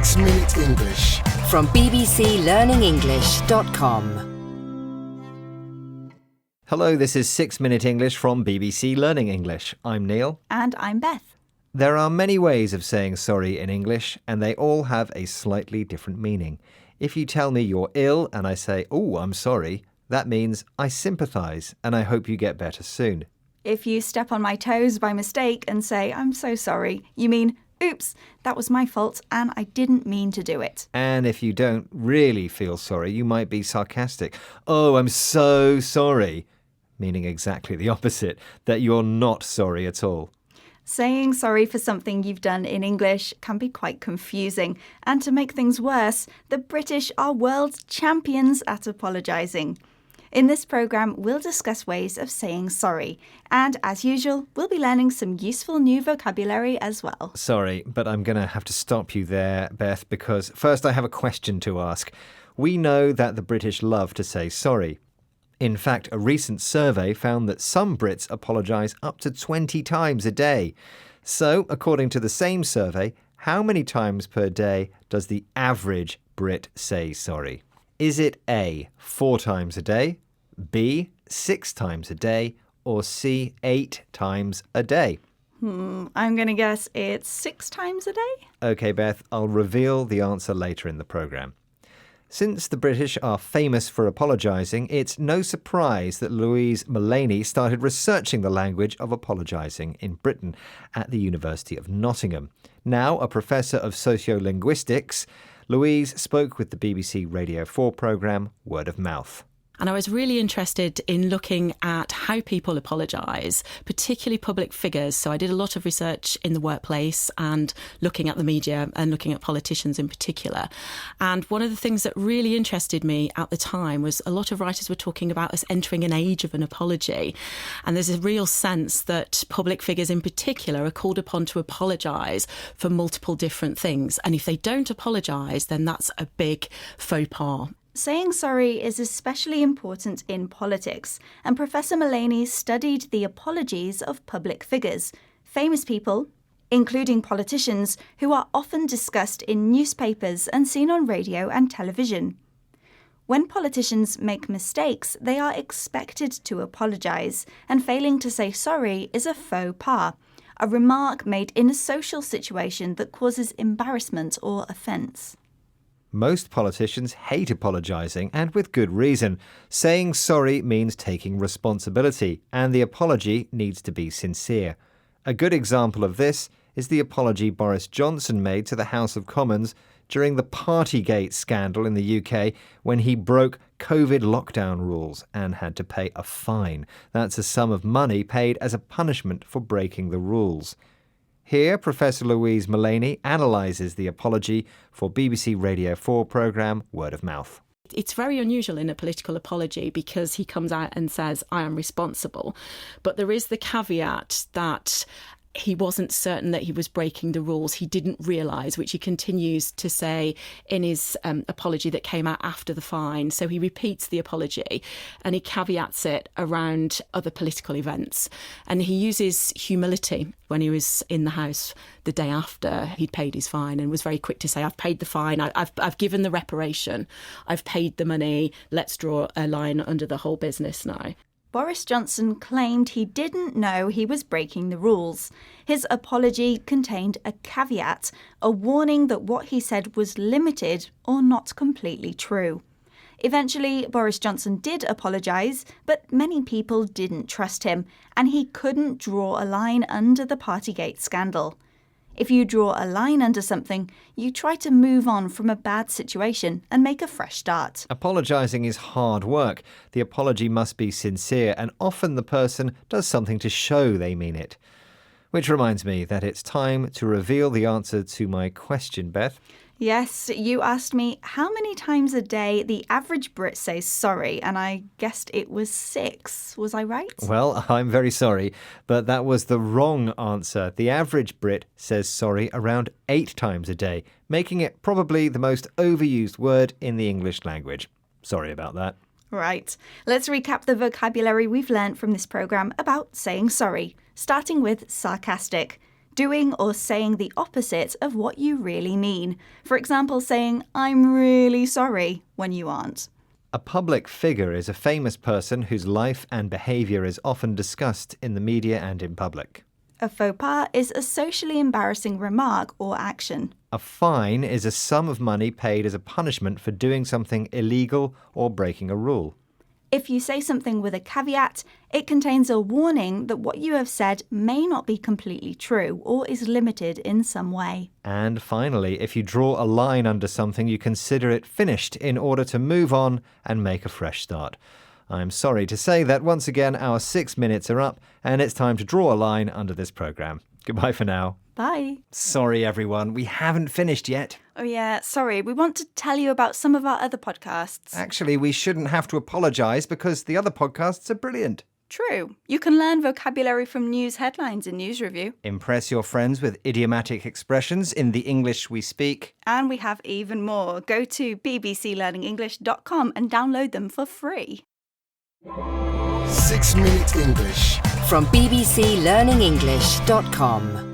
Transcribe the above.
6 Minute English from bbclearningenglish.com. Hello, this is 6 Minute English from BBC Learning English. I'm Neil. And I'm Beth. There are many ways of saying sorry in English, and they all have a slightly different meaning. If you tell me you're ill and I say, "Oh, I'm sorry," that means I sympathise and I hope you get better soon. If you step on my toes by mistake and say, "I'm so sorry," you mean, "Oops, that was my fault and I didn't mean to do it." And if you don't really feel sorry, you might be sarcastic. "Oh, I'm so sorry," meaning exactly the opposite, that you're not sorry at all. Saying sorry for something you've done in English can be quite confusing. And to make things worse, the British are world champions at apologising. In this programme, we'll discuss ways of saying sorry. And as usual, we'll be learning some useful new vocabulary as well. Sorry, but I'm going to have to stop you there, Beth, because first I have a question to ask. We know that the British love to say sorry. In fact, a recent survey found that some Brits apologise up to 20 times a day. So, according to the same survey, how many times per day does the average Brit say sorry? Is it A, 4 times a day, B, 6 times a day, or C, 8 times a day? I'm going to guess it's 6 times a day? OK, Beth, I'll reveal the answer later in the programme. Since the British are famous for apologising, it's no surprise that Louise Mullaney started researching the language of apologising in Britain at the University of Nottingham. Now a professor of sociolinguistics, Louise spoke with the BBC Radio 4 programme Word of Mouth. And I was really interested in looking at how people apologise, particularly public figures. So I did a lot of research in the workplace and looking at the media and looking at politicians in particular. And one of the things that really interested me at the time was a lot of writers were talking about us entering an age of an apology. And there's a real sense that public figures in particular are called upon to apologise for multiple different things. And if they don't apologise, then that's a big faux pas. Saying sorry is especially important in politics, and Professor Mullaney studied the apologies of public figures, famous people, including politicians, who are often discussed in newspapers and seen on radio and television. When politicians make mistakes, they are expected to apologise, and failing to say sorry is a faux pas, a remark made in a social situation that causes embarrassment or offence. Most politicians hate apologising, and with good reason. Saying sorry means taking responsibility, and the apology needs to be sincere. A good example of this is the apology Boris Johnson made to the House of Commons during the Partygate scandal in the UK when he broke COVID lockdown rules and had to pay a fine. That's a sum of money paid as a punishment for breaking the rules. Here, Professor Louise Mullaney analyses the apology for BBC Radio 4 programme Word of Mouth. It's very unusual in a political apology because he comes out and says, "I am responsible." But there is the caveat that he wasn't certain that he was breaking the rules. He didn't realise, which he continues to say in his apology that came out after the fine. So he repeats the apology and he caveats it around other political events. And he uses humility when he was in the House the day after he'd paid his fine and was very quick to say, "I've paid the fine, I've given the reparation, I've paid the money, let's draw a line under the whole business now." Boris Johnson claimed he didn't know he was breaking the rules. His apology contained a caveat, a warning that what he said was limited or not completely true. Eventually, Boris Johnson did apologise, but many people didn't trust him, and he couldn't draw a line under the Partygate scandal. If you draw a line under something, you try to move on from a bad situation and make a fresh start. Apologising is hard work. The apology must be sincere, and often the person does something to show they mean it. Which reminds me that it's time to reveal the answer to my question, Beth. Yes, you asked me how many times a day the average Brit says sorry, and I guessed it was 6. Was I right? Well, I'm very sorry, but that was the wrong answer. The average Brit says sorry around 8 times a day, making it probably the most overused word in the English language. Sorry about that. Right. Let's recap the vocabulary we've learnt from this programme about saying sorry, starting with sarcastic. doing or saying the opposite of what you really mean. For example, saying, "I'm really sorry," when you aren't. A public figure is a famous person whose life and behaviour is often discussed in the media and in public. A faux pas is a socially embarrassing remark or action. A fine is a sum of money paid as a punishment for doing something illegal or breaking a rule. If you say something with a caveat, it contains a warning that what you have said may not be completely true or is limited in some way. And finally, if you draw a line under something, you consider it finished in order to move on and make a fresh start. I'm sorry to say that once again our 6 minutes are up and it's time to draw a line under this programme. Goodbye for now. Bye. Sorry everyone, we haven't finished yet. Oh yeah, sorry. We want to tell you about some of our other podcasts. Actually, we shouldn't have to apologise because the other podcasts are brilliant. True. You can learn vocabulary from news headlines in News Review. Impress your friends with idiomatic expressions in the English we speak. And we have even more. Go to bbclearningenglish.com and download them for free. 6 Minute English from bbclearningenglish.com.